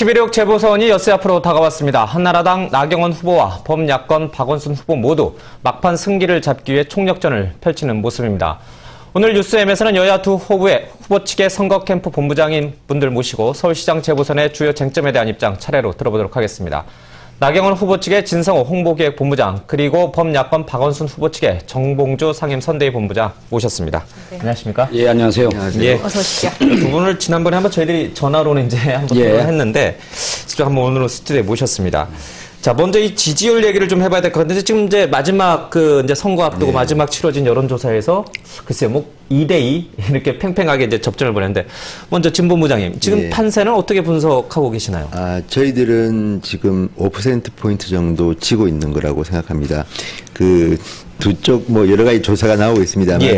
11.6 재보선이 엿새 앞으로 다가왔습니다. 한나라당 나경원 후보와 범야권 박원순 후보 모두 막판 승기를 잡기 위해 총력전을 펼치는 모습입니다. 오늘 뉴스M에서는 여야 두 후보 측의 선거 캠프 본부장인 분들 모시고 서울시장 재보선의 주요 쟁점에 대한 입장 차례로 들어보도록 하겠습니다. 나경원 후보 측의 진성호 홍보기획본부장, 그리고 범야권 박원순 후보 측의 정봉주 상임선대위 본부장 모셨습니다. 네. 안녕하십니까? 예, 안녕하세요. 안녕하세요. 예. 어서 오십시오. 두 분을 지난번에 한번 저희들이 전화로는 이제 한번 했는데, 직접 한번 오늘은 스튜디오에 모셨습니다. 자, 먼저 이 지지율 얘기를 좀 해봐야 될 것 같은데, 지금 이제 마지막 이제 선거 앞두고 마지막 치러진 여론조사에서 글쎄요, 뭐 2대2 이렇게 팽팽하게 이제 접전을 벌였는데, 먼저 진 본부장님, 지금 판세는 어떻게 분석하고 계시나요? 저희들은 지금 5%포인트 정도 지고 있는 거라고 생각합니다. 두 쪽 뭐 여러 가지 조사가 나오고 있습니다만,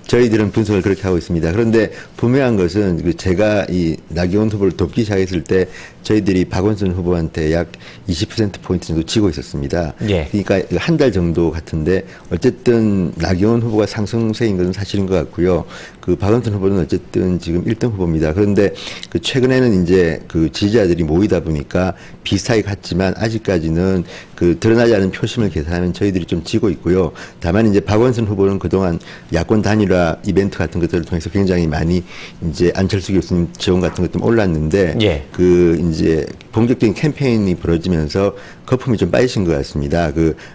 저희들은 분석을 그렇게 하고 있습니다. 그런데 분명한 것은 제가 이 나경원 후보를 돕기 시작했을 때 저희들이 박원순 후보한테 약 20%포인트 정도 지고 있었습니다. 그러니까 한 달 정도 같은데, 어쨌든 나경원 후보가 상승세인 것은 사실인 것 같고요. 박원순 후보는 어쨌든 지금 1등 후보입니다. 그런데 최근에는 이제 지지자들이 모이다 보니까 비슷하게 갔지만 아직까지는 드러나지 않은 표심을 계산하면 저희들이 좀 지고 있고요. 다만 이제 박원순 후보는 그동안 야권 단일화 이벤트 같은 것들을 통해서 굉장히 많이 이제 안철수 교수님 지원 같은 것도 올랐는데, 이제 본격적인 캠페인이 벌어지면서 거품이 좀 빠지신 것 같습니다.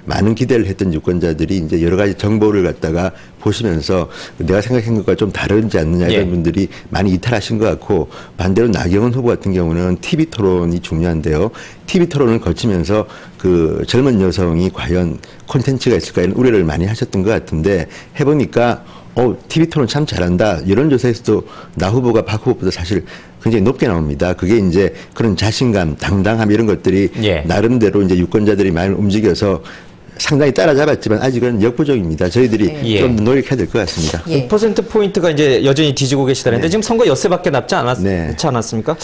많은 기대를 했던 유권자들이 이제 여러 가지 정보를 갖다가 보시면서 내가 생각한 것과 좀 다르지 않느냐 이런 분들이 많이 이탈하신 것 같고, 반대로 나경원 후보 같은 경우는 TV 토론이 중요한데요. TV 토론을 거치면서 젊은 여성이 과연 콘텐츠가 있을까 이런 우려를 많이 하셨던 것 같은데, 해보니까 TV 토론 참 잘한다. 여론조사에서도 나 후보가 박 후보보다 사실 굉장히 높게 나옵니다. 그게 이제 그런 자신감, 당당함 이런 것들이 나름대로 이제 유권자들이 많이 움직여서 상당히 따라잡았지만 아직은 역부족입니다. 저희들이 좀 노력해야 될 것 같습니다. 5%포인트가 이제 여전히 뒤지고 계시다는데, 지금 선거 엿새밖에 남지 않았습니까?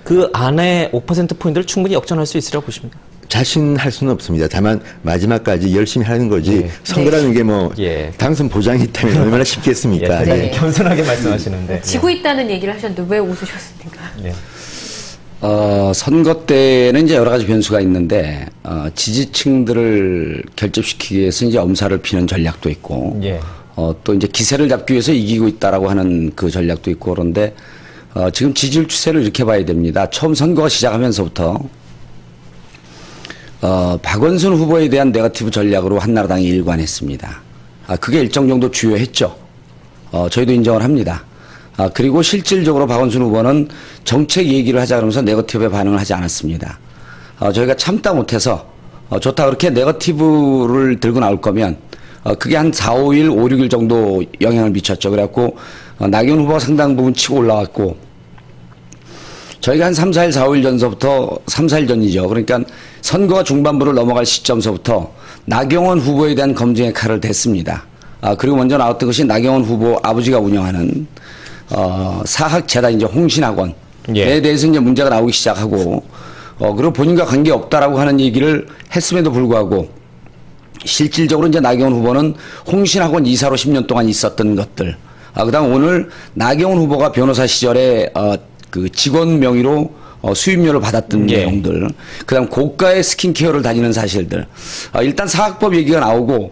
그 안에 5%포인트를 충분히 역전할 수 있으리라고 보십니까? 자신할 수는 없습니다. 다만 마지막까지 열심히 하는 거지, 선거라는 게 뭐 당선 보장이 있다면 얼마나 쉽겠습니까? 겸손하게 말씀하시는데. 지고 있다는 얘기를 하셨는데 왜 웃으셨습니까? 선거 때는 이제 여러 가지 변수가 있는데, 지지층들을 결집시키기 위해서 이제 엄살을 피는 전략도 있고, 또 이제 기세를 잡기 위해서 이기고 있다라고 하는 그 전략도 있고, 그런데 지금 지지율 추세를 이렇게 봐야 됩니다. 처음 선거가 시작하면서부터 박원순 후보에 대한 네거티브 전략으로 한나라당이 일관했습니다. 그게 일정 정도 주요했죠. 저희도 인정을 합니다. 그리고 실질적으로 박원순 후보는 정책 얘기를 하자 그러면서 네거티브에 반응을 하지 않았습니다. 저희가 참다 못해서 좋다 그렇게 네거티브를 들고 나올 거면 그게 한 4, 5일, 5, 6일 정도 영향을 미쳤죠. 그래갖고 나경원 후보가 상당 부분 치고 올라왔고, 저희가 한 3, 4일, 4, 5일 전서부터 3, 4일 전이죠. 그러니까 선거가 중반부를 넘어갈 시점서부터 나경원 후보에 대한 검증의 칼을 댔습니다. 그리고 먼저 나왔던 것이 나경원 후보 아버지가 운영하는 사학재단 이제 홍신학원에 대해서 이제 문제가 나오기 시작하고, 그리고 본인과 관계 없다라고 하는 얘기를 했음에도 불구하고 실질적으로 이제 나경원 후보는 홍신학원 이사로 10년 동안 있었던 것들, 그다음 오늘 나경원 후보가 변호사 시절에 직원 명의로 수임료를 받았던 내용들, 그다음 고가의 스킨케어를 다니는 사실들, 일단 사학법 얘기가 나오고,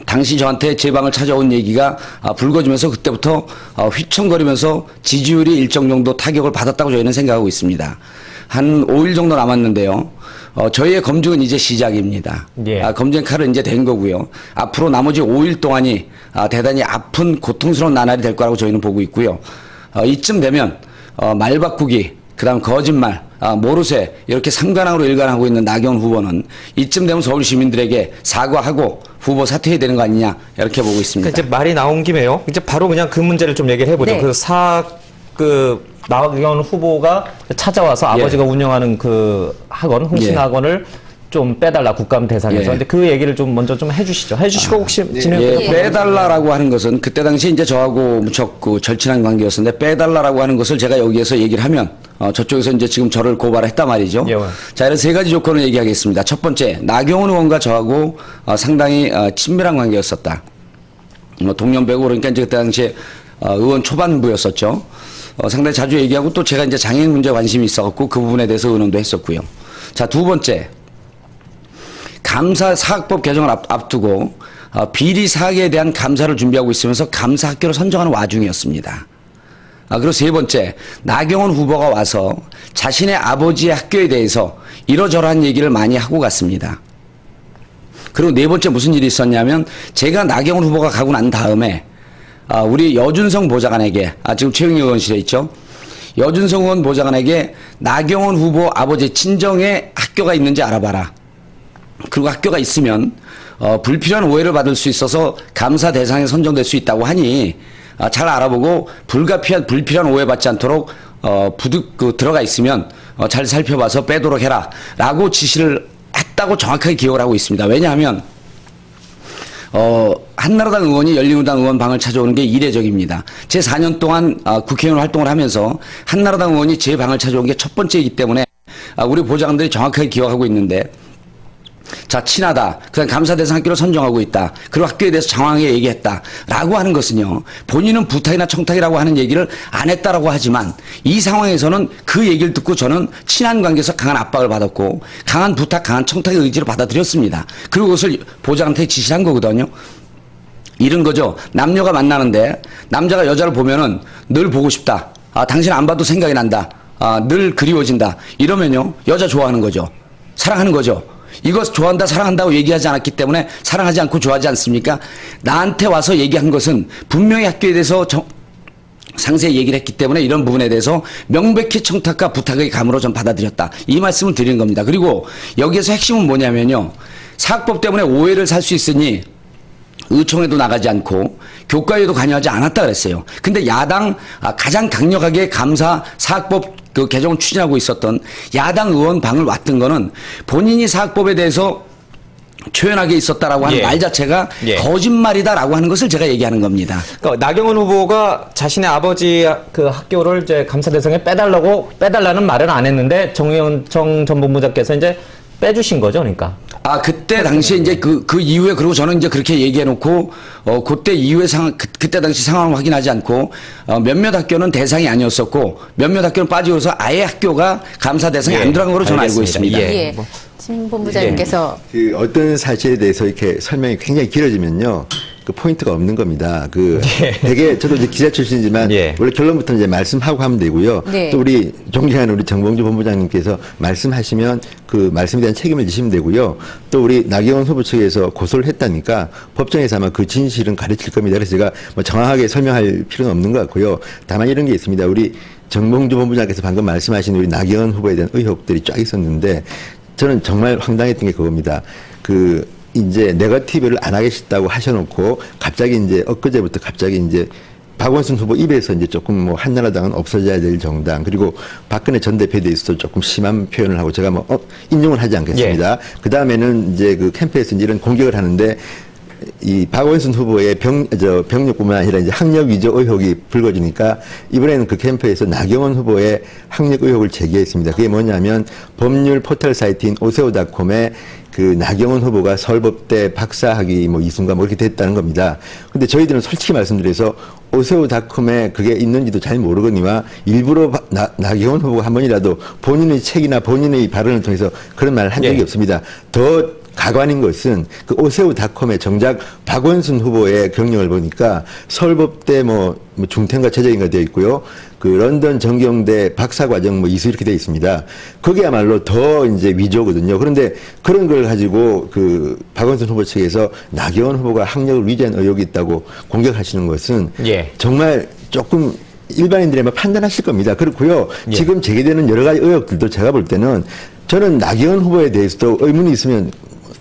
당시 저한테 제 방을 찾아온 얘기가 불거지면서 그때부터 휘청거리면서 지지율이 일정 정도 타격을 받았다고 저희는 생각하고 있습니다. 한 5일 정도 남았는데요. 저희의 검증은 이제 시작입니다. 검증 칼은 이제 된 거고요. 앞으로 나머지 5일 동안이 대단히 아픈 고통스러운 나날이 될 거라고 저희는 보고 있고요. 이쯤 되면 말 바꾸기, 그다음 거짓말, 모르쇠 이렇게 삼관왕으로 일관하고 있는 나경원 후보는 이쯤 되면 서울 시민들에게 사과하고 후보 사퇴해야 되는 거 아니냐 이렇게 보고 있습니다. 이제 말이 나온 김에요. 이제 바로 그냥 그 문제를 좀 얘기를 해보죠. 나경원 후보가 찾아와서 아버지가 운영하는 학원, 홍신학원을 좀 빼달라, 국감 대상에서. 근데 그 얘기를 좀 먼저 좀 해주시죠. 해주시고 혹시 빼달라라고 하는 것은 그때 당시 이제 저하고 무척 절친한 관계였었는데, 빼달라라고 하는 것을 제가 여기에서 얘기를 하면 저쪽에서 이제 지금 저를 고발했단 말이죠. 자, 이런 세 가지 조건을 얘기하겠습니다. 첫 번째, 나경원 의원과 저하고 상당히 친밀한 관계였었다. 동년배고, 그러니까 이제 그때 당시에 의원 초반부였었죠. 상당히 자주 얘기하고 또 제가 이제 장애인 문제 관심이 있어갖고 그 부분에 대해서 의논도 했었고요. 자, 두 번째. 감사 사학법 개정을 앞두고 비리 사학에 대한 감사를 준비하고 있으면서 감사 학교를 선정하는 와중이었습니다. 그리고 세 번째, 나경원 후보가 와서 자신의 아버지의 학교에 대해서 이러저러한 얘기를 많이 하고 갔습니다. 그리고 네 번째 무슨 일이 있었냐면 제가 나경원 후보가 가고 난 다음에 우리 여준성 보좌관에게 지금 최영희 의원실에 있죠. 여준성 의원 보좌관에게 나경원 후보 아버지 친정에 학교가 있는지 알아봐라. 그리고 학교가 있으면 불필요한 오해를 받을 수 있어서 감사 대상에 선정될 수 있다고 하니 잘 알아보고 불필요한 오해 받지 않도록 들어가 있으면 잘 살펴봐서 빼도록 해라 라고 지시를 했다고 정확하게 기억을 하고 있습니다. 왜냐하면 한나라당 의원이 열린우리당 의원 방을 찾아오는 게 이례적입니다. 제 4년 동안 국회의원 활동을 하면서 한나라당 의원이 제 방을 찾아온 게 첫 번째이기 때문에 우리 보좌관들이 정확하게 기억하고 있는데, 자, 친하다. 그다음 감사 대상 학교를 선정하고 있다. 그리고 학교에 대해서 장황하게 얘기했다. 라고 하는 것은요, 본인은 부탁이나 청탁이라고 하는 얘기를 안 했다라고 하지만 이 상황에서는 그 얘기를 듣고 저는 친한 관계에서 강한 압박을 받았고 강한 부탁, 강한 청탁의 의지를 받아들였습니다. 그리고 그것을 보좌관한테 지시를 한 거거든요. 이런 거죠. 남녀가 만나는데 남자가 여자를 보면은 늘 보고 싶다. 당신 안 봐도 생각이 난다. 늘 그리워진다. 이러면요, 여자 좋아하는 거죠. 사랑하는 거죠. 이거 좋아한다, 사랑한다고 얘기하지 않았기 때문에 사랑하지 않고 좋아하지 않습니까? 나한테 와서 얘기한 것은 분명히 학교에 대해서 상세히 얘기를 했기 때문에 이런 부분에 대해서 명백히 청탁과 부탁의 감으로 전 받아들였다. 이 말씀을 드리는 겁니다. 그리고 여기에서 핵심은 뭐냐면요, 사학법 때문에 오해를 살 수 있으니 의총에도 나가지 않고 교과에도 관여하지 않았다 그랬어요. 근데 야당 가장 강력하게 감사 사학법 그 개정을 추진하고 있었던 야당 의원 방을 왔던 거는 본인이 사학법에 대해서 초연하게 있었다라고 하는 말 자체가 거짓말이다라고 하는 것을 제가 얘기하는 겁니다. 그러니까 나경원 후보가 자신의 아버지 그 학교를 이제 감사 대상에 빼달라는 말은 안 했는데 정 전 본부장께서 이제 빼주신 거죠, 그러니까. 그때 당시에 이제 그 이후에, 그리고 저는 이제 그렇게 얘기해놓고, 그때 이후에 그때 당시 상황을 확인하지 않고, 몇몇 학교는 대상이 아니었었고, 몇몇 학교는 빠지고서 아예 학교가 감사 대상에 안 들어간 걸로 저는 알고 있습니다. 예. 진 본부장님께서. 그 어떤 사실에 대해서 이렇게 설명이 굉장히 길어지면요, 그 포인트가 없는 겁니다. 되게 저도 이제 기자 출신이지만 원래 결론부터 이제 말씀하고 하면 되고요. 또 우리 존경하는 우리 정봉주 본부장님께서 말씀하시면 그 말씀에 대한 책임을 지시면 되고요. 또 우리 나경원 후보 측에서 고소를 했다니까 법정에서 아마 그 진실은 가르칠 겁니다. 그래서 제가 뭐 정확하게 설명할 필요는 없는 것 같고요. 다만 이런 게 있습니다. 우리 정봉주 본부장께서 방금 말씀하신 우리 나경원 후보에 대한 의혹들이 쫙 있었는데, 저는 정말 황당했던 게 그겁니다. 이제 네거티브를 안 하겠다고 하셔놓고 갑자기 이제 엊그제부터 갑자기 이제 박원순 후보 입에서 이제 조금 뭐 한나라당은 없어져야 될 정당, 그리고 박근혜 전 대표에 대해서도 조금 심한 표현을 하고 제가 인용을 하지 않겠습니다. 그 다음에는 이제 그 캠프에서 이제 이런 공격을 하는데, 이 박원순 후보의 병력뿐만 아니라 이제 학력 위조 의혹이 불거지니까 이번에는 그 캠프에서 나경원 후보의 학력 의혹을 제기했습니다. 그게 뭐냐면 법률 포털 사이트인 오세오닷컴에 그 나경원 후보가 서울법대 박사학위 뭐 이순가 뭐 이렇게 됐다는 겁니다. 근데 저희들은 솔직히 말씀드려서 오세오닷컴에 그게 있는지도 잘 모르거니와 일부러 나경원 후보가 한 번이라도 본인의 책이나 본인의 발언을 통해서 그런 말을 한 적이 없습니다. 더 가관인 것은 그 오세오닷컴에 정작 박원순 후보의 경력을 보니까 서울법대 뭐 중퇴인가 최저인가 되어 있고요. 그 런던 정경대 박사과정 뭐 이수 이렇게 되어 있습니다. 그게야말로 더 이제 위조거든요. 그런데 그런 걸 가지고 그 박원순 후보 측에서 나경원 후보가 학력을 위조한 의혹이 있다고 공격하시는 것은 정말 조금 일반인들이 아마 판단하실 겁니다. 그렇고요. 지금 제기되는 여러 가지 의혹들도 제가 볼 때는, 저는 나경원 후보에 대해서도 의문이 있으면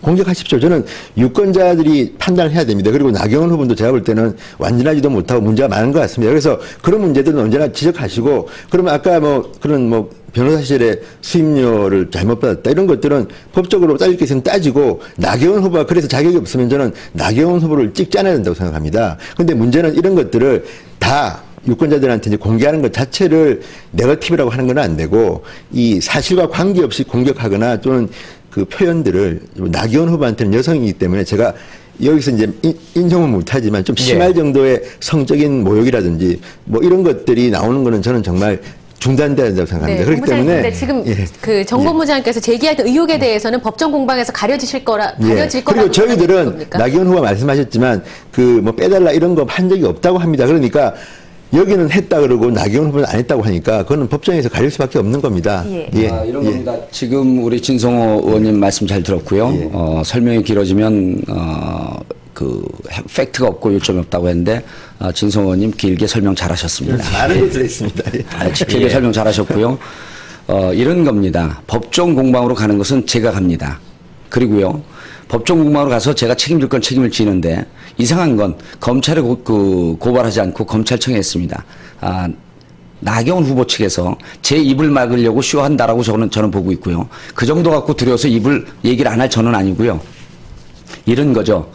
공격하십시오. 저는 유권자들이 판단을 해야 됩니다. 그리고 나경원 후보도 제가 볼 때는 완전하지도 못하고 문제가 많은 것 같습니다. 그래서 그런 문제들은 언제나 지적하시고, 그러면 아까 그런 변호사실에 수임료를 잘못 받았다 이런 것들은 법적으로 따질 게 있으면 따지고, 나경원 후보가 그래서 자격이 없으면 저는 나경원 후보를 찍지 않아야 된다고 생각합니다. 그런데 문제는 이런 것들을 다 유권자들한테 이제 공개하는 것 자체를 네거티브라고 하는 건 안 되고, 이 사실과 관계없이 공격하거나 또는 그 표현들을, 나경원 후보한테는 여성이기 때문에 제가 여기서 이제 인정은 못하지만 좀 심할 정도의 성적인 모욕이라든지 뭐 이런 것들이 나오는 거는 저는 정말 중단돼야 된다고 생각합니다. 네, 그렇기 때문에 근데 지금 그 정 본부장께서 제기했던 의혹에 대해서는 법정 공방에서 가려질 거라고 그리고 저희들은 나경원 후보가 말씀하셨지만 그 뭐 빼달라 이런 거 한 적이 없다고 합니다. 그러니까 여기는 했다 그러고 나경원 후보는 안 했다고 하니까 그거는 법정에서 가릴 수밖에 없는 겁니다. 이런 겁니다. 지금 우리 진성호 의원님 말씀 잘 들었고요. 설명이 길어지면 그 팩트가 없고 요점이 없다고 했는데 진성호 의원님 길게 설명 잘하셨습니다. 많은 것을 했습니다. 길게 설명 잘하셨고요. 이런 겁니다. 법정 공방으로 가는 것은 제가 갑니다. 그리고요. 법정 공방으로 가서 제가 책임질 건 책임을 지는데 이상한 건 검찰에 고발하지 않고 검찰청에 했습니다. 나경원 후보 측에서 제 입을 막으려고 쇼한다라고 저는 보고 있고요. 그 정도 갖고 두려워서 얘기를 안 할 저는 아니고요. 이런 거죠.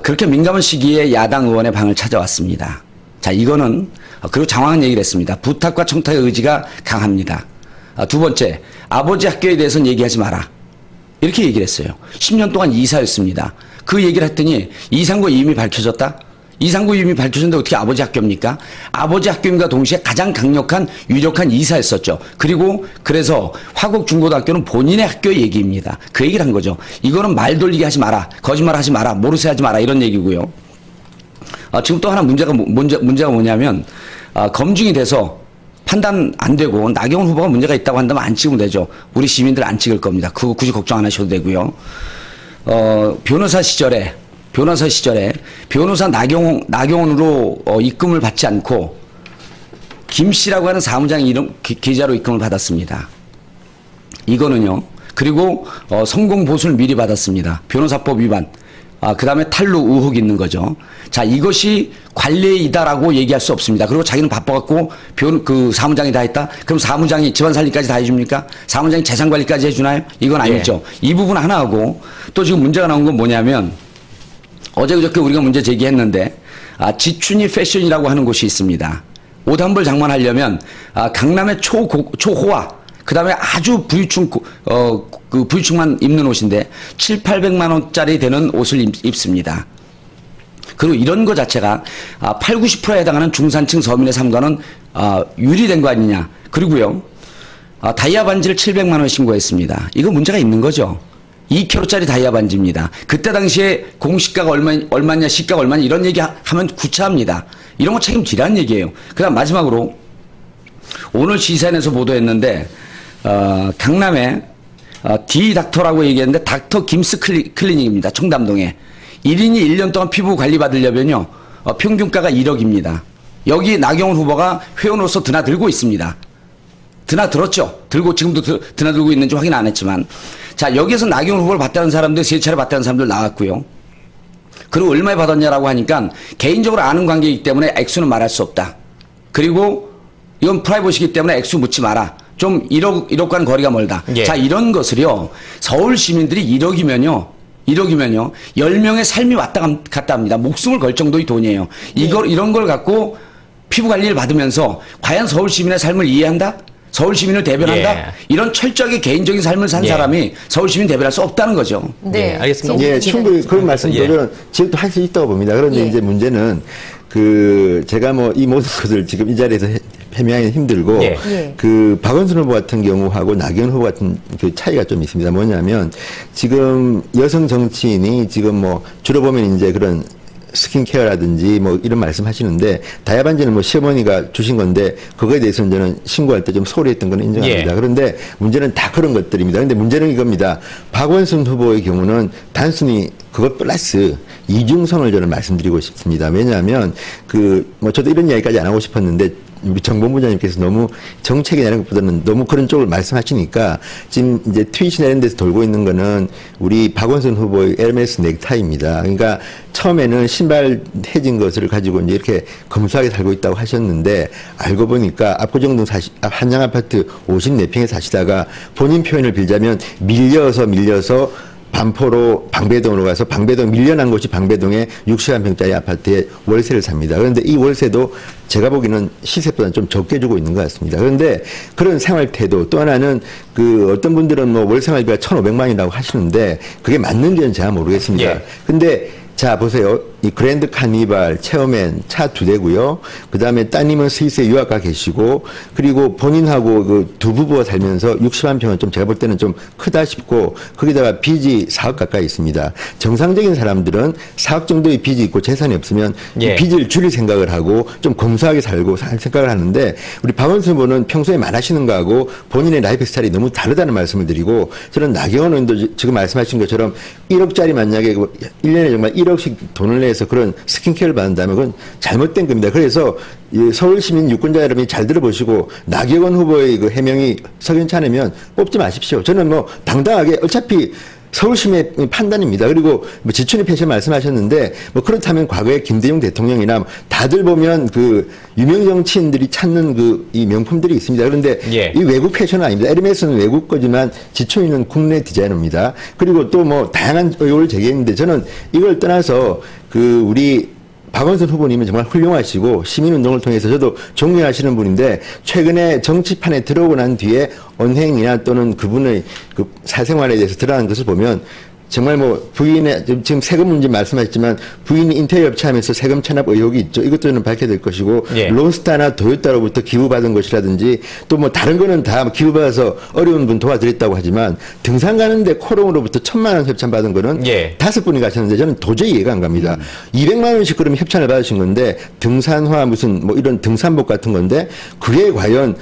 그렇게 민감한 시기에 야당 의원의 방을 찾아왔습니다. 자, 이거는 그리고 장황한 얘기를 했습니다. 부탁과 청탁의 의지가 강합니다. 두 번째, 아버지 학교에 대해서는 얘기하지 마라. 이렇게 얘기를 했어요. 10년 동안 이사였습니다. 그 얘기를 했더니 이상구 이름이 밝혀졌다? 이상구 이름이 밝혀졌는데 어떻게 아버지 학교입니까? 아버지 학교임과 동시에 가장 강력한 유력한 이사였었죠. 그리고 그래서 화곡중고등학교는 본인의 학교 얘기입니다. 그 얘기를 한 거죠. 이거는 말 돌리게 하지 마라. 거짓말 하지 마라. 모르쇠 하지 마라. 이런 얘기고요. 지금 또 하나 문제가 뭐냐면 검증이 돼서 판단 안 되고 나경원 후보가 문제가 있다고 한다면 안 찍으면 되죠. 우리 시민들 안 찍을 겁니다. 그거 굳이 걱정 안 하셔도 되고요. 변호사 시절에 변호사 나경원으로 입금을 받지 않고 김 씨라고 하는 사무장 이름 계좌로 입금을 받았습니다. 이거는요. 그리고 성공 보수를 미리 받았습니다. 변호사법 위반. 그 다음에 탈루 의혹이 있는 거죠. 자, 이것이 관례이다라고 얘기할 수 없습니다. 그리고 자기는 바빠갖고 그 사무장이 다 했다? 그럼 사무장이 집안 살림까지 다 해줍니까? 사무장이 재산 관리까지 해주나요? 이건 아니죠. 이 부분 하나 하고 또 지금 문제가 나온 건 뭐냐면 어제 그저께 우리가 문제 제기했는데 지춘이 패션이라고 하는 곳이 있습니다. 옷 한 벌 장만하려면 강남의 초호화 그 다음에 아주 부유층만 입는 옷인데 700~800만 원짜리 되는 옷을 입습니다. 그리고 이런 거 자체가 80~90%에 해당하는 중산층 서민의 삶과는 유리된 거 아니냐. 그리고요. 다이아 반지를 700만 원 신고했습니다. 이거 문제가 있는 거죠. 2kg짜리 다이아 반지입니다. 그때 당시에 공시가가 얼마냐 시가가 얼마냐 이런 얘기 하면 구차합니다. 이런 거 책임지라는 얘기예요. 그 다음 마지막으로 오늘 시사인에서 보도했는데 강남에 D닥터라고 얘기했는데 닥터 김스 클리닉입니다. 청담동에. 1인이 1년 동안 피부 관리 받으려면요. 평균가가 1억입니다. 여기 나경원 후보가 회원으로서 드나들고 있습니다. 드나들었죠. 지금도 드나들고 있는지 확인 안 했지만. 자, 여기에서 나경원 후보를 봤다는 사람들 3차례 봤다는 사람들 나왔고요. 그리고 얼마에 받았냐라고 하니까 개인적으로 아는 관계이기 때문에 액수는 말할 수 없다. 그리고 이건 프라이버시이기 때문에 액수 묻지 마라. 좀 1억과는 거리가 멀다. 예. 자, 이런 것을요. 서울 시민들이 1억이면요. 10명의 삶이 왔다 갔다 합니다. 목숨을 걸 정도의 돈이에요. 이런 걸 갖고 피부 관리를 받으면서 과연 서울 시민의 삶을 이해한다? 서울 시민을 대변한다? 예. 이런 철저하게 개인적인 삶을 산 사람이 서울 시민 대변할 수 없다는 거죠. 네, 알겠습니다. 예, 충분히 그런 말씀들은 지금도 할 수 있다고 봅니다. 그런데 이제 문제는 제가 뭐 이 모든 것을 지금 이 자리에서 해명하기 힘들고 박원순 후보 같은 경우하고 나경원 후보 같은 그 차이가 좀 있습니다. 뭐냐면 지금 여성 정치인이 지금 뭐 주로 보면 이제 그런 스킨케어라든지 뭐 이런 말씀 하시는데 다이아 반지는 뭐 시어머니가 주신 건데 그거에 대해서는 저는 신고할 때 좀 소홀히 했던 건 인정합니다. 그런데 문제는 다 그런 것들입니다. 근데 문제는 이겁니다. 박원순 후보의 경우는 단순히 그것 플러스 이중성을 저는 말씀드리고 싶습니다. 왜냐하면 뭐 저도 이런 이야기까지 안 하고 싶었는데 우리 정 본부장님께서 너무 정책이라는 것보다는 너무 그런 쪽을 말씀하시니까 지금 이제 트윗이나 이런 데서 돌고 있는 거는 우리 박원순 후보의 에르메스 넥타이입니다. 그러니까 처음에는 신발 해진 것을 가지고 이제 이렇게 검소하게 살고 있다고 하셨는데 알고 보니까 압구정동 한양 아파트 54평에 사시다가 본인 표현을 빌자면 밀려서 반포로 방배동으로 가서 방배동 밀려난 곳이 방배동에 61평짜리 아파트에 월세를 삽니다. 그런데 이 월세도 제가 보기에는 시세보다는 좀 적게 주고 있는 것 같습니다. 그런데 그런 생활 태도 또 하나는 어떤 분들은 뭐 월 생활비가 1,500만 원이라고 하시는데 그게 맞는지는 제가 모르겠습니다. 근데 자, 보세요. 이 그랜드 카니발, 체어맨 차 2대고요. 그 다음에 따님은 스위스에 유학 가 계시고, 그리고 본인하고 그 두 부부가 살면서 60만 평은 좀 제가 볼 때는 좀 크다 싶고, 거기다가 빚이 4억 가까이 있습니다. 정상적인 사람들은 4억 정도의 빚이 있고 재산이 없으면 이 빚을 줄일 생각을 하고 좀 검소하게 살고 살 생각을 하는데, 우리 박원순 후보는 평소에 말하시는 거하고 본인의 라이프 스타일이 너무 다르다는 말씀을 드리고, 저는 나경원 의원도 지금 말씀하신 것처럼 1억짜리 만약에 1년에 정말 1억씩 돈을 내서 그런 스킨케어를 받는다면 그건 잘못된 겁니다. 그래서 서울시민 유권자 여러분이 잘 들어보시고, 나경원 후보의 그 해명이 석연치 않으면 뽑지 마십시오. 저는 뭐 당당하게 어차피 서울시민의 판단입니다. 그리고 뭐 지춘이 패션 말씀하셨는데, 뭐 그렇다면 과거에 김대중 대통령이나 다들 보면 그 유명 정치인들이 찾는 그 이 명품들이 있습니다. 그런데 이 외국 패션은 아닙니다. 에르메스는 외국 거지만 지춘이는 국내 디자이너입니다. 그리고 또 뭐 다양한 의혹을 제기했는데, 저는 이걸 떠나서 그 우리 박원순 후보님은 정말 훌륭하시고 시민운동을 통해서 저도 존경하시는 분인데, 최근에 정치판에 들어오고 난 뒤에 언행이나 또는 그분의 그 사생활에 대해서 드러난 것을 보면 정말 뭐 부인의 지금 세금 문제 말씀하셨지만 부인이 인테리어 업체 하면서 세금 체납 의혹이 있죠. 이것도 저는 밝혀야 될 것이고, 론스타나 도요타로부터 기부받은 것이라든지 또 뭐 다른 거는 다 기부받아서 어려운 분 도와드렸다고 하지만, 등산 가는데 코롱으로부터 1,000만 원 협찬 받은 거는 5분이 가셨는데 저는 도저히 이해가 안 갑니다. 200만 원씩 그러면 협찬을 받으신 건데, 등산화 무슨 뭐 이런 등산복 같은 건데 그게 과연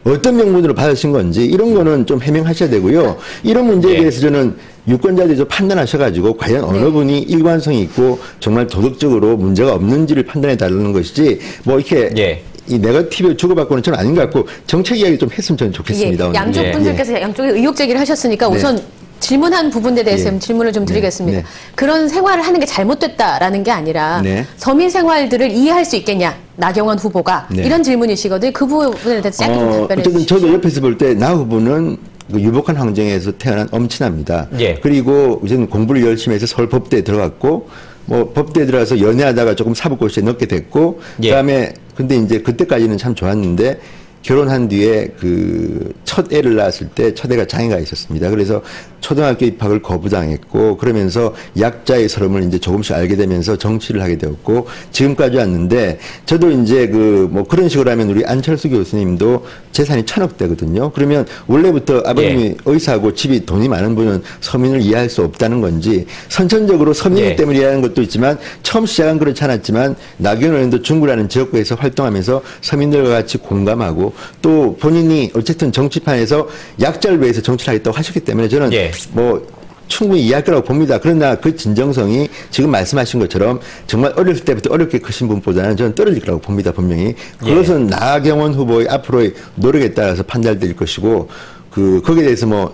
어떤 명분으로 받으신 건지 이런 거는 좀 해명하셔야 되고요. 이런 문제에 대해서 저는 유권자들이 좀 판단하셔가지고 과연 어느 분이 일관성이 있고 정말 도덕적으로 문제가 없는지를 판단해 달라는 것이지, 뭐 이렇게 이 네거티브 주고받고는 저는 아닌 것 같고, 정책 이야기 좀 했으면 저는 좋겠습니다. 양쪽 분들께서 양쪽에 의혹 제기를 하셨으니까 우선 질문한 부분에 대해서 질문을 좀 드리겠습니다. 그런 생활을 하는 게 잘못됐다라는 게 아니라 서민 생활들을 이해할 수 있겠냐, 나경원 후보가 이런 질문이시거든요. 그 부분에 대해서 짧게 좀 답변해 주시죠. 어쨌든 저도 옆에서 볼 때 나 후보는 그 유복한 환경에서 태어난 엄친아입니다. 그리고 우선 공부를 열심히 해서 서울 법대에 들어갔고, 뭐 법대에 들어가서 연애하다가 조금 사법고시에 넣게 됐고, 그다음에 근데 이제 그때까지는 참 좋았는데, 결혼한 뒤에 그 첫 애를 낳았을 때 첫 애가 장애가 있었습니다. 그래서 초등학교 입학을 거부당했고, 그러면서 약자의 서름을 이제 조금씩 알게 되면서 정치를 하게 되었고 지금까지 왔는데, 저도 이제 그 뭐 그런 식으로 하면 우리 안철수 교수님도 재산이 1,000억대거든요. 그러면 원래부터 아버님이 의사하고 집이 돈이 많은 분은 서민을 이해할 수 없다는 건지, 선천적으로 서민이기 때문에 이해하는 것도 있지만 처음 시작은 그렇지 않았지만 나경원 의원도 중구라는 지역구에서 활동하면서 서민들과 같이 공감하고, 또 본인이 어쨌든 정치판에서 약자를 위해서 정치를 하겠다고 하셨기 때문에 저는 뭐 충분히 이해할 거라고 봅니다. 그러나 그 진정성이 지금 말씀하신 것처럼 정말 어렸을 때부터 어렵게 크신 분보다는 저는 떨어질 거라고 봅니다. 분명히. 그것은 나경원 후보의 앞으로의 노력에 따라서 판단될 것이고, 거기에 대해서 뭐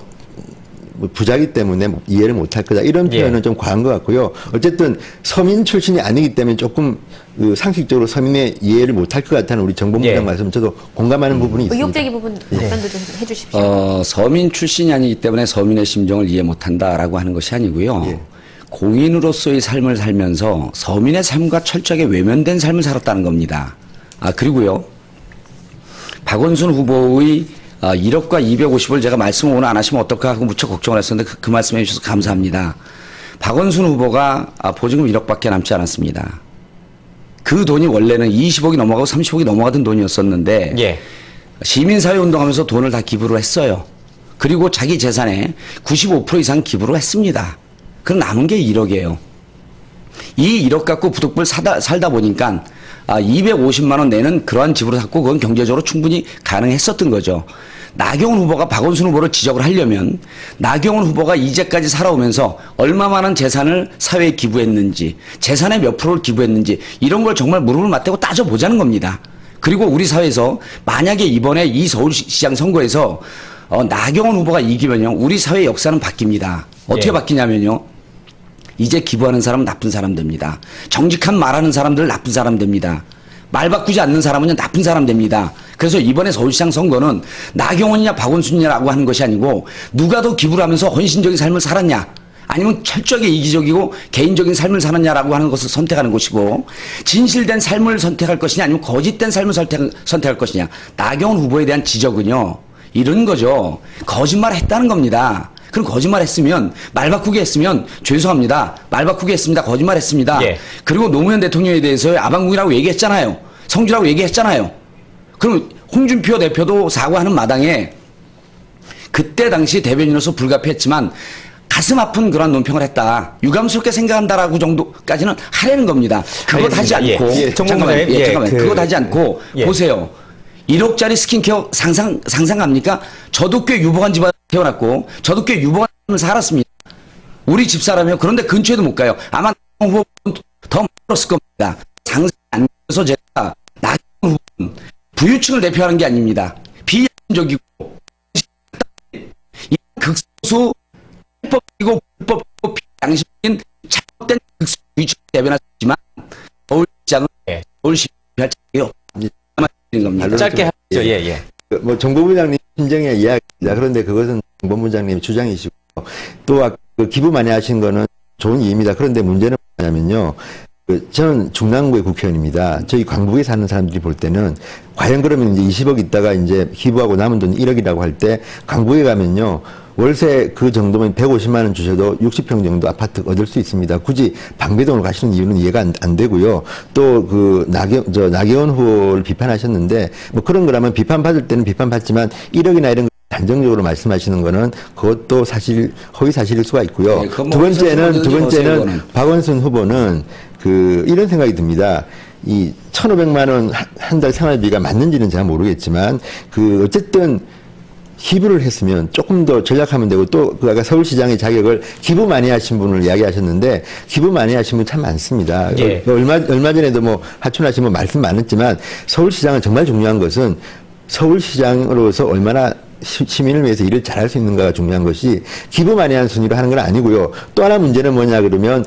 부자기 때문에 이해를 못할 거다 이런 표현은 좀 과한 것 같고요. 어쨌든 서민 출신이 아니기 때문에 조금 상식적으로 서민의 이해를 못할 것 같다는 우리 정보부장 말씀 저도 공감하는 부분이 있습니다. 의혹 제기 부분 답변도 좀 해주십시오. 서민 출신이 아니기 때문에 서민의 심정을 이해 못한다라고 하는 것이 아니고요. 공인으로서의 삶을 살면서 서민의 삶과 철저하게 외면된 삶을 살았다는 겁니다. 그리고요, 박원순 후보의 1억과 250을 제가 말씀을 오늘 안 하시면 어떨까 하고 무척 걱정을 했었는데 그 말씀해 주셔서 감사합니다. 박원순 후보가 보증금 1억밖에 남지 않았습니다. 그 돈이 원래는 20억이 넘어가고 30억이 넘어가던 돈이었었는데 시민사회 운동하면서 돈을 다 기부를 했어요. 그리고 자기 재산의 95% 이상 기부를 했습니다. 그럼 남은 게 1억이에요. 이 1억 갖고 부득불 살다 보니까 250만 원 내는 그러한 집으로 샀고, 그건 경제적으로 충분히 가능했었던 거죠. 나경원 후보가 박원순 후보를 지적을 하려면 나경원 후보가 이제까지 살아오면서 얼마만한 재산을 사회에 기부했는지, 재산의 몇 프로를 기부했는지 이런 걸 정말 무릎을 맞대고 따져보자는 겁니다. 그리고 우리 사회에서 만약에 이번에 이 서울시장 선거에서 나경원 후보가 이기면요, 우리 사회의 역사는 바뀝니다. 어떻게 바뀌냐면요, 이제 기부하는 사람은 나쁜 사람 됩니다. 정직한 말하는 사람들 나쁜 사람 됩니다. 말 바꾸지 않는 사람은 나쁜 사람 됩니다. 그래서 이번에 서울시장 선거는 나경원이냐 박원순이냐라고 하는 것이 아니고, 누가 더 기부를 하면서 헌신적인 삶을 살았냐, 아니면 철저하게 이기적이고 개인적인 삶을 살았냐라고 하는 것을 선택하는 것이고, 진실된 삶을 선택할 것이냐 아니면 거짓된 삶을 선택할 것이냐. 나경원 후보에 대한 지적은요, 이런 거죠. 거짓말을 했다는 겁니다. 그럼 거짓말했으면 말 바꾸기 했으면 죄송합니다. 말 바꾸기 했습니다. 거짓말했습니다. 예. 그리고 노무현 대통령에 대해서 아방궁이라고 얘기했잖아요. 성주라고 얘기했잖아요. 그럼 홍준표 대표도 사과하는 마당에 그때 당시 대변인으로서 불가피했지만 가슴 아픈 그런 논평을 했다. 유감스럽게 생각한다라고 정도까지는 하려는 겁니다. 그것 하지 않고 잠깐만요. 그것 하지 않고 보세요. 1억짜리 스킨케어 상상합니까? 저도 꽤 유복한 집안에 태어났고 저도 꽤 유복한 삶을 살았습니다. 우리 집사람이요. 그런데 근처에도 못 가요. 아마 후보는 더 멀었을 겁니다. 상상 안 돼서 제가 나경원 후보는 부유층을 대표하는 게 아닙니다. 비현실적이고 극소수 불법이고 불법이고 비양심적인 잘못된 극소수 부유층을 대변할 수 있지만 서울시장은 서울시 대표할 자격이 없습니다. 짧게 하죠. 예. 뭐 정보부장님 심정의 이야기입니다. 그런데 그것은 정보부장님 주장이시고 또 그 기부 많이 하신 거는 좋은 이유입니다. 그런데 문제는 뭐냐면요. 저는 중랑구의 국회의원입니다. 저희 광북에 사는 사람들이 볼 때는 과연 그러면 이제 20억 있다가 이제 기부하고 남은 돈 1억이라고 할 때 광북에 가면요. 월세 그 정도면 150만 원 주셔도 60평 정도 아파트 얻을 수 있습니다. 굳이 방배동으로 가시는 이유는 이해가 안 되고요. 또 그 나경원 후보를 비판하셨는데 뭐 그런 거라면 비판받을 때는 비판받지만 1억이나 이런 거 단정적으로 말씀하시는 거는 그것도 사실 허위 사실일 수가 있고요. 네, 두 번째는 박원순 후보는 이런 생각이 듭니다. 이 1,500만 원 한 달 생활비가 맞는지는 잘 모르겠지만 어쨌든 기부를 했으면 조금 더 전략하면 되고 또 아까 서울시장의 자격을 기부 많이 하신 분을 이야기하셨는데 기부 많이 하신 분 참 많습니다. 예. 얼마 전에도 뭐 하춘하신 분 말씀 많았지만 서울시장은 정말 중요한 것은 서울시장으로서 얼마나 시민을 위해서 일을 잘할 수 있는가가 중요한 것이 기부 많이 한 순위로 하는 건 아니고요. 또 하나 문제는 뭐냐 그러면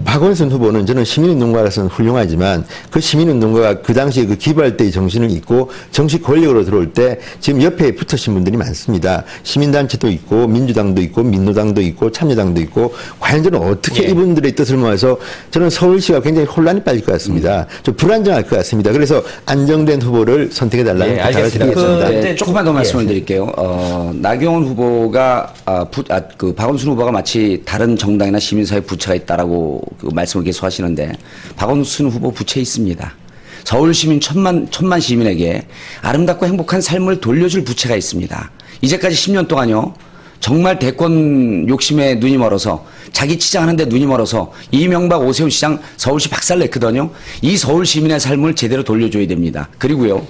박원순 후보는 저는 시민운동가로서는 훌륭하지만 그 시민운동가가 그 당시에 기부할 때의 정신을 잊고 정치 권력으로 들어올 때 지금 옆에 붙으신 분들이 많습니다. 시민단체도 있고 민주당도 있고 민노당도 있고 참여당도 있고 과연 저는 어떻게 이분들의 뜻을 모아서 저는 서울시가 굉장히 혼란이 빠질 것 같습니다. 좀 불안정할 것 같습니다. 그래서 안정된 후보를 선택해달라는 부탁을 드리겠습니다. 조금만 더 말씀을 드릴게요. 나경원 후보가 박원순 후보가 마치 다른 정당이나 시민사회 부채가 있다라고 말씀을 계속 하시는데 박원순 후보 부채 있습니다. 서울 시민 천만 시민에게 아름답고 행복한 삶을 돌려줄 부채가 있습니다. 이제까지 10년 동안요. 정말 대권 욕심에 눈이 멀어서 자기 치장하는데 눈이 멀어서 이명박 오세훈 시장 서울시 박살냈거든요. 이 서울 시민의 삶을 제대로 돌려줘야 됩니다. 그리고요.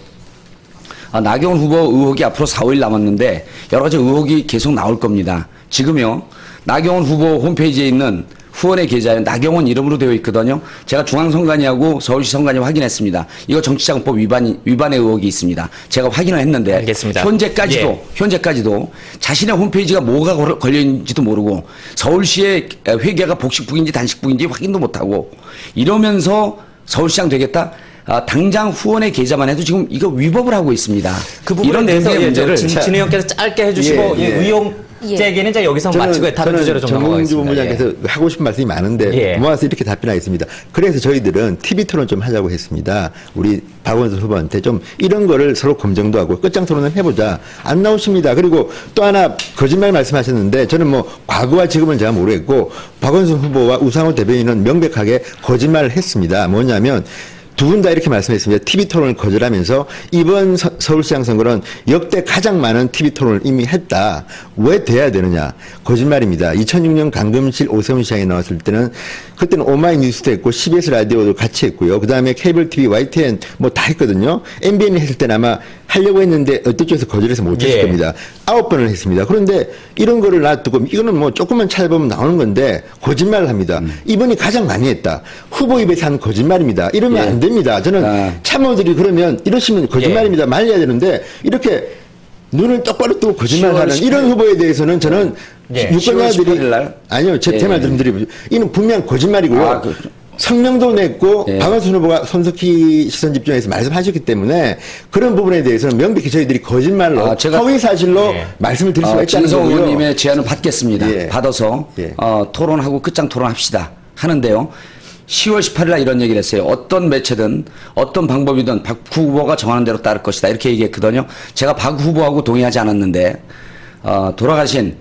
나경원 후보 의혹이 앞으로 4, 5일 남았는데 여러 가지 의혹이 계속 나올 겁니다. 지금요. 나경원 후보 홈페이지에 있는 후원의 계좌에 나경원 이름으로 되어 있거든요. 제가 중앙선관위하고 서울시 선관위 확인했습니다. 이거 정치자금법 위반의 의혹이 있습니다. 제가 확인을 했는데 알겠습니다. 현재까지도 자신의 홈페이지가 뭐가 걸려있는지도 모르고 서울시의 회계가 복식북인지 단식북인지 확인도 못하고 이러면서 서울시장 되겠다? 당장 후원의 계좌만 해도 지금 이거 위법을 하고 있습니다. 그 부분에 대해서 문제를 진 의원께서 짧게 해주시고 의혹 제기는 이제 여기서 마치고 다른 주제로 좀 넘어가겠습니다. 정몽주 부장께서 하고 싶은 말씀이 많은데 모아서 이렇게 답변하겠습니다. 그래서 저희들은 TV 토론 좀 하자고 했습니다. 우리 박원순 후보한테 좀 이런 거를 서로 검증도 하고 끝장 토론을 해보자. 안 나오십니다. 그리고 또 하나 거짓말 말씀하셨는데 저는 뭐 과거와 지금은 제가 모르겠고 박원순 후보와 우상호 대변인은 명백하게 거짓말을 했습니다. 뭐냐면 두 분 다 이렇게 말씀했습니다. TV 토론을 거절하면서 이번 서울시장 선거는 역대 가장 많은 TV 토론을 이미 했다. 왜 돼야 되느냐. 거짓말입니다. 2006년 강금실 오세훈 시장에 나왔을 때는 그때는 오마이뉴스도 했고 CBS 라디오도 같이 했고요. 그다음에 케이블 TV, YTN 뭐 다 했거든요. MBN 했을 때는 아마 하려고 했는데 어떤 쪽에서 거절해서 못 했을 겁니다. 9번을 했습니다. 그런데 이런 거를 놔두고 이거는 뭐 조금만 찾아보면 나오는 건데 거짓말을 합니다. 이번이 가장 많이 했다. 후보 입에서 한 거짓말입니다. 이러면 안 됩니다. 저는 참모들이 그러면 이러시면 거짓말입니다. 말려야 되는데 이렇게 눈을 똑바로 뜨고 거짓말하는 이런 후보에 대해서는 저는 유권자들이 아니요. 제 말 들으면 이는 분명 거짓말이고요. 성명도 냈고 박원순 후보가 손석희 시선 집중해서 말씀하셨기 때문에 그런 부분에 대해서는 명백히 저희들이 거짓말로 허위 사실로 말씀을 드릴 수가 있다는 거고요. 진성 의원님의 제안을 받겠습니다. 받아서 토론하고 끝장 토론합시다 하는데요. 10월 18일 날 이런 얘기를 했어요. 어떤 매체든 어떤 방법이든 박 후보가 정하는 대로 따를 것이다. 이렇게 얘기했거든요. 제가 박 후보하고 동의하지 않았는데 돌아가신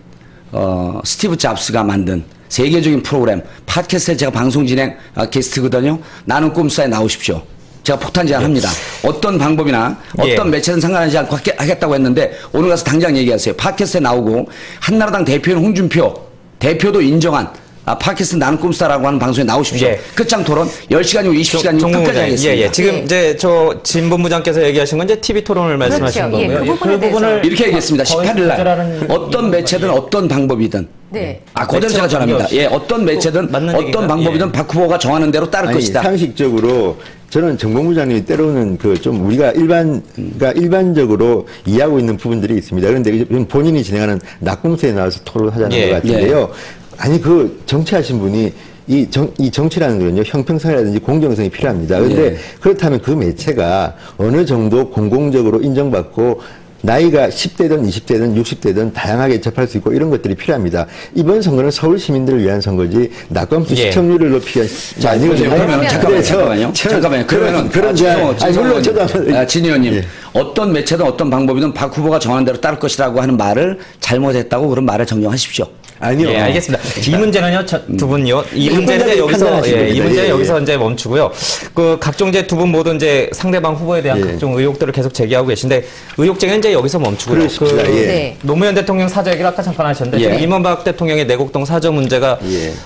스티브 잡스가 만든 세계적인 프로그램 팟캐스트에 제가 방송 진행 게스트거든요. 나는 꿈사에 나오십시오. 제가 폭탄 제안합니다. 어떤 방법이나 어떤 매체든 상관하지 않고 하겠다고 했는데 오늘 가서 당장 얘기하세요. 팟캐스트에 나오고 한나라당 대표인 홍준표 대표도 인정한 팟캐스트 나는 꿈스타라고 하는 방송에 나오십시오. 예. 끝장 토론 10시간이고 20시간이고 끝까지 하겠습니다. 예. 지금 이제 진 본부장께서 얘기하신 건 이제 TV 토론을 말씀하시는 그렇죠. 거고요. 예, 그 부분을 이렇게 얘기했습니다. 18일 날 어떤 매체든 어떤 방법이든 네. 그대로 제가 전합니다. 예, 어떤 매체든 어떤 방법이든 박 후보가 정하는 대로 따를 것이다. 상식적으로 저는 정봉부장님이 때로는 그 좀 우리가 일반적으로 이해하고 있는 부분들이 있습니다. 그런데 본인이 진행하는 낙공수에 나와서 토론하자는 것 같은데요. 아니 정치하신 분이 이 정치라는 거는요, 형평성이라든지 공정성이 필요합니다. 그런데 그렇다면 그 매체가 어느 정도 공공적으로 인정받고 나이가 10대든 20대든 60대든 다양하게 접할 수 있고 이런 것들이 필요합니다. 이번 선거는 서울 시민들을 위한 선거지 낙검수 시청률을 높이기 위한 아니거든요. 그러면 잠깐만요. 그러면 물론 저도 한번 진 의원님 어떤 매체든 어떤 방법이든 박 후보가 정한 대로 따를 것이라고 하는 말을 잘못했다고 그런 말을 정정하십시오. 아니요. 예, 알겠습니다. 이 문제는요, 두 분요. 이 문제는 여기서 이제 멈추고요. 그 각종 이제 두 분 모두 이제 상대방 후보에 대한 각종 의혹들을 계속 제기하고 계신데 의혹 제기는 이제 여기서 멈추고요. 노무현 대통령 사저 얘기를 아까 잠깐 하셨는데 지금 이명박 대통령의 내곡동 사저 문제가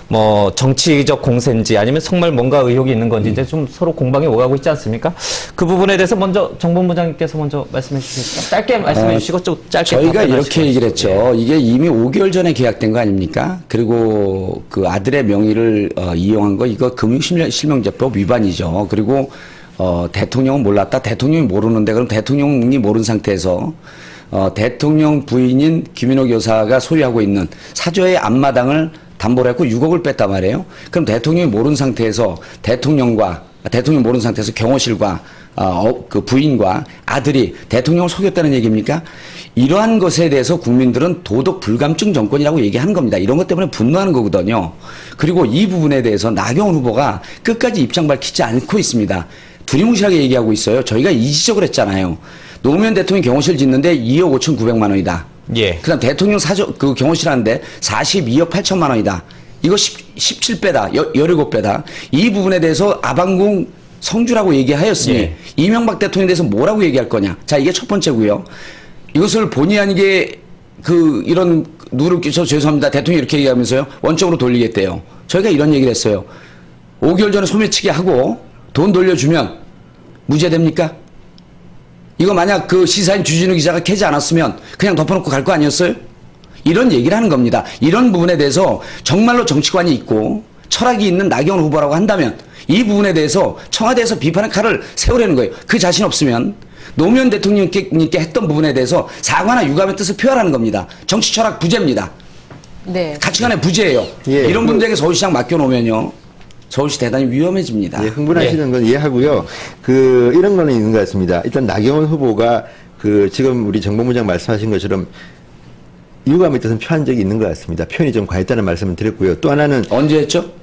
뭐 정치적 공세인지 아니면 정말 뭔가 의혹이 있는 건지 이제 좀 서로 공방이 오가고 있지 않습니까? 그 부분에 대해서 먼저 정 본부장님께서 먼저 말씀해 주시겠습니까? 짧게 말씀해 주시고 좀 짧게 저희가 이렇게 얘기를 했죠. 이게 이미 5개월 전에 계약된 거 아닙니까? 그리고 그 아들의 명의를 이용한 거 이거 금융실명제법 위반이죠. 그리고 대통령은 몰랐다. 대통령이 모르는데 그럼 대통령이 모르는 상태에서 대통령 부인인 김인옥 여사가 소유하고 있는 사저의 앞마당을 담보로 했고 6억을 뺐단 말이에요. 그럼 대통령이 모르는 상태에서 대통령이 모르는 상태에서 경호실과 그 부인과 아들이 대통령을 속였다는 얘기입니까? 이러한 것에 대해서 국민들은 도덕 불감증 정권이라고 얘기하는 겁니다. 이런 것 때문에 분노하는 거거든요. 그리고 이 부분에 대해서 나경원 후보가 끝까지 입장 밝히지 않고 있습니다. 두리뭉실하게 얘기하고 있어요. 저희가 이지적을 했잖아요. 노무현 대통령 경호실 짓는데 2억 5,900만 원이다. 그다음 대통령 그 경호실 하는데 42억 8천만 원이다. 이거 17배다. 17배다. 이 부분에 대해서 아방궁 성주라고 얘기하였으니 이명박 대통령에 대해서 뭐라고 얘기할 거냐. 자, 이게 첫 번째고요. 이것을 본의 아니게 이런 누를 끼쳐서 죄송합니다. 대통령이 이렇게 얘기하면서요. 원점으로 돌리겠대요. 저희가 이런 얘기를 했어요. 5개월 전에 소매치기 하고 돈 돌려주면 무죄됩니까? 이거 만약 그 시사인 주진우 기자가 캐지 않았으면 그냥 덮어놓고 갈 거 아니었어요? 이런 얘기를 하는 겁니다. 이런 부분에 대해서 정말로 정치관이 있고 철학이 있는 나경원 후보라고 한다면 이 부분에 대해서 청와대에서 비판의 칼을 세우려는 거예요. 그 자신 없으면 노무현 대통령님께 했던 부분에 대해서 사과나 유감의 뜻을 표현하는 겁니다. 정치 철학 부재입니다. 가치관의 부재예요. 이런 분들에게 서울시장 맡겨놓으면요. 서울시 대단히 위험해집니다. 흥분하시는 건 이해하고요. 이런 거는 있는 것 같습니다. 일단 나경원 후보가 지금 우리 정 본부장 말씀하신 것처럼 유감의 뜻은 표한 적이 있는 것 같습니다. 표현이 좀 과했다는 말씀을 드렸고요. 또 하나는 언제 했죠?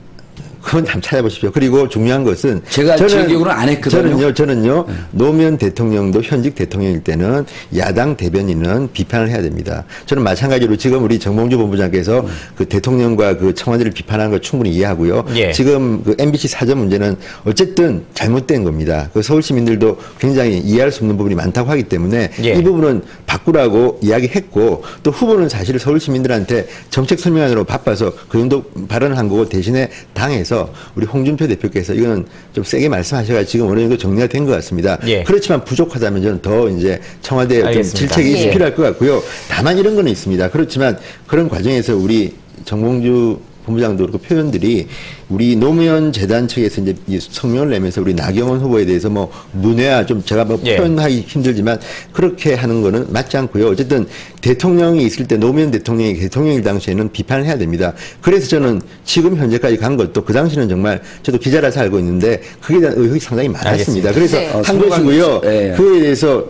그건 한번 찾아보십시오. 그리고 중요한 것은 제가 제 기억으로는 안 했거든요. 저는요 노무현 대통령도 현직 대통령일 때는 야당 대변인은 비판을 해야 됩니다. 저는 마찬가지로 지금 우리 정봉주 본부장께서 그 대통령과 그 청와대를 비판하는 걸 충분히 이해하고요. 지금 그 MBC 사저 문제는 어쨌든 잘못된 겁니다. 그 서울 시민들도 굉장히 이해할 수 없는 부분이 많다고 하기 때문에 이 부분은 바꾸라고 이야기했고 또 후보는 사실 서울 시민들한테 정책 설명하느라 바빠서 그 정도 발언을 한 거고 대신에 당에서 우리 홍준표 대표께서 이거는 좀 세게 말씀하셔가지고 지금 어느 정도 정리가 된 것 같습니다. 그렇지만 부족하다면 저는 더 이제 청와대에 좀 질책이 필요할 것 같고요. 다만 이런 거는 있습니다. 그렇지만 그런 과정에서 우리 정봉주 본부장도 그렇고 표현들이 우리 노무현 재단 측에서 이제 성명을 내면서 우리 나경원 후보에 대해서 뭐 문외와 좀 제가 뭐 표현하기 힘들지만 그렇게 하는 거는 맞지 않고요. 어쨌든 대통령이 있을 때 노무현 대통령이 대통령일 당시에는 비판을 해야 됩니다. 그래서 저는 지금 현재까지 간 것도 그 당시는 정말 저도 기자라서 알고 있는데 그에 대한 의혹이 상당히 많았습니다. 그래서 한 것이고요. 그에 대해서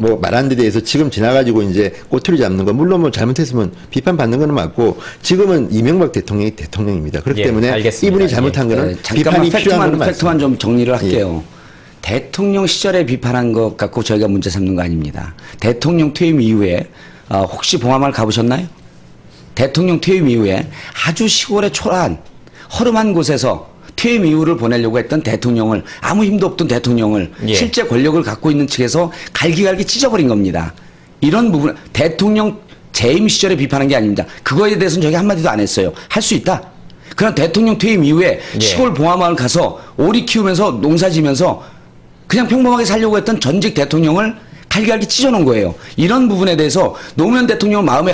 뭐 말한 데 대해서 지금 지나가지고 이제 꼬투리 잡는 거 물론 뭐 잘못했으면 비판받는 거는 맞고 지금은 이명박 대통령이 대통령입니다. 그렇기 때문에 이분이 잘못한 거는 비판이 필요한 거는 팩트만 좀 정리를 할게요. 대통령 시절에 비판한 것 갖고 저희가 문제 삼는 거 아닙니다. 대통령 퇴임 이후에 혹시 봉하마을 가보셨나요? 대통령 퇴임 이후에 아주 시골의 초라한 허름한 곳에서 퇴임 이후를 보내려고 했던 대통령을 아무 힘도 없던 대통령을 예. 실제 권력을 갖고 있는 측에서 갈기갈기 찢어버린 겁니다. 이런 부분 대통령 재임 시절에 비판한 게 아닙니다. 그거에 대해서는 저희 한마디도 안 했어요. 할 수 있다. 그런 대통령 퇴임 이후에 예. 시골 봉화마을 가서 오리 키우면서 농사 지면서 그냥 평범하게 살려고 했던 전직 대통령을 갈기갈기 찢어놓은 거예요. 이런 부분에 대해서 노무현 대통령을 마음에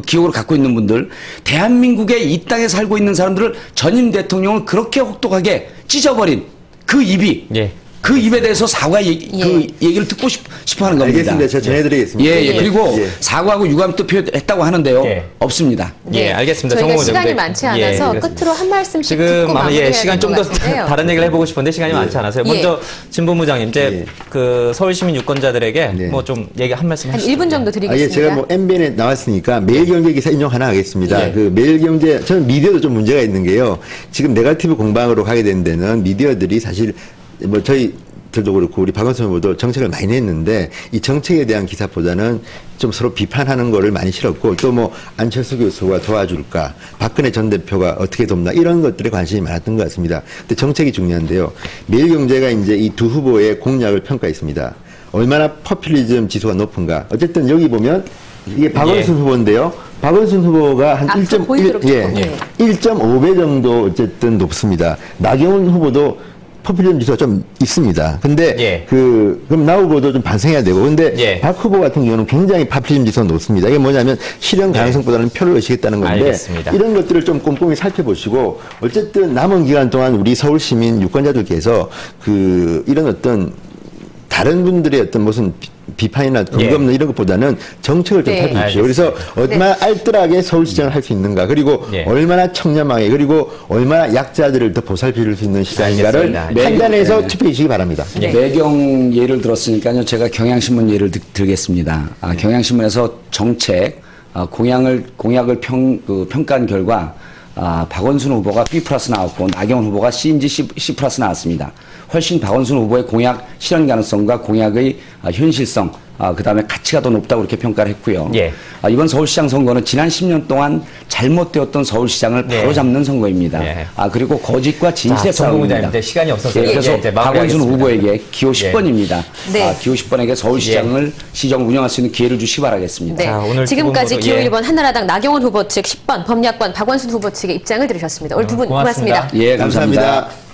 기억으로 갖고 있는 분들, 대한민국의 이 땅에 살고 있는 사람들을 전임 대통령을 그렇게 혹독하게 찢어버린 그 입이 예. 그 입에 대해서 그 얘기를 듣고 싶어 하는 겁니다. 알겠습니다. 제가 전해드리겠습니다. 예. 그리고 사과하고 유감도 표했다고 하는데요. 네. 없습니다. 예, 알겠습니다. 저희가 정몽호 시간이 대표. 많지 않아서 끝으로 한 말씀씩 지금 듣고 마무리해야 시간 좀 더 다른 얘기를 해보고 싶은데 시간이 많지 않아서요. 먼저 진본부장님, 이제 그 서울시민 유권자들에게 뭐 좀 얘기 한 말씀 한 하시죠. 1분 정도 드리겠습니다. 제가 뭐 MBN에 나왔으니까 매일경제 기사 인용 하나 하겠습니다. 그 매일경제, 저는 미디어도 좀 문제가 있는 게요. 지금 네거티브 공방으로 가게 된 데는 미디어들이 사실 뭐 저희들도 그렇고 우리 박원순 후보도 정책을 많이 냈는데 이 정책에 대한 기사보다는 좀 서로 비판하는 거를 많이 실었고 또 뭐 안철수 교수가 도와줄까, 박근혜 전 대표가 어떻게 돕나 이런 것들에 관심이 많았던 것 같습니다. 근데 정책이 중요한데요. 매일경제가 이제 이 두 후보의 공약을 평가했습니다. 얼마나 포퓰리즘 지수가 높은가. 어쨌든 여기 보면 이게 박원순 후보인데요. 박원순 후보가 한 1.5배 정도 어쨌든 높습니다. 나경원 후보도 포퓰리즘 지수가 좀 있습니다. 근데 그럼 나 후보도 좀 반성해야 되고. 근데 박 후보 같은 경우는 굉장히 포퓰리즘 지수가 높습니다. 이게 뭐냐면 실현 가능성보다는 표를 의식했다는 건데 알겠습니다. 이런 것들을 좀 꼼꼼히 살펴보시고 어쨌든 남은 기간 동안 우리 서울 시민 유권자들께서 이런 어떤 다른 분들의 어떤 무슨 비판이나 근거없는 이런 것보다는 정책을 좀 살펴주십시오. 그래서 얼마나 알뜰하게 서울시장을 할 수 있는가, 그리고 얼마나 청렴하게, 그리고 얼마나 약자들을 더 보살필 수 있는 시장인가를 판단해서 투표해 주시기 바랍니다. 매경 예를 들었으니까요. 제가 경향신문 예를 들겠습니다. 경향신문에서 정책 공약을 평가한 결과 박원순 후보가 B+ 나왔고 나경원 후보가 C인지 C+ 나왔습니다. 훨씬 박원순 후보의 공약 실현 가능성과 공약의 현실성, 그다음에 가치가 더 높다고 이렇게 평가를 했고요. 이번 서울시장 선거는 지난 10년 동안 잘못되었던 서울시장을 바로잡는 선거입니다. 그리고 거짓과 진실의 싸움입니다. 시간이 없어서 그래서 박원순 후보에게 기호 10번입니다. 기호 10번에게 서울시장을 시정을 운영할 수 있는 기회를 주시기 바라겠습니다. 자, 오늘 지금까지 기호 1번 한나라당 나경원 후보 측, 10번 범야권 박원순 후보 측의 입장을 들으셨습니다. 오늘 두 분 고맙습니다. 감사합니다.